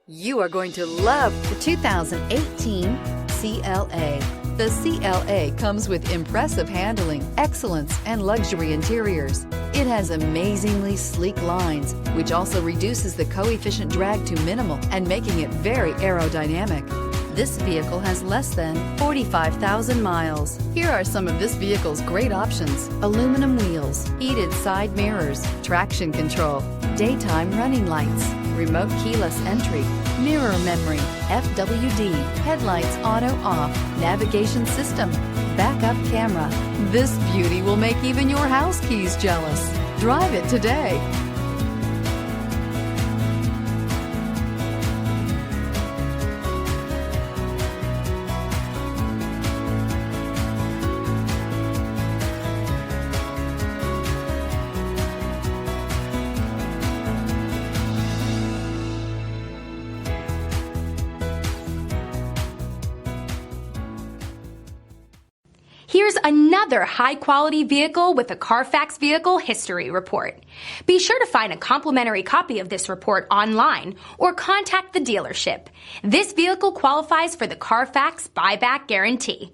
You are going to love the 2018 CLA. The CLA comes with impressive handling, excellence, and luxury interiors. It has amazingly sleek lines, which also reduces the coefficient drag to minimal and making it very aerodynamic. This vehicle has less than 45,000 miles. Here are some of this vehicle's great options: aluminum wheels, heated side mirrors, traction control, daytime running lights, remote keyless entry, mirror memory, FWD, headlights auto off, navigation system, backup camera. This beauty will make even your house keys jealous. Drive it today. Here's another high-quality vehicle with a Carfax Vehicle History Report. Be sure to find a complimentary copy of this report online or contact the dealership. This vehicle qualifies for the Carfax Buyback Guarantee.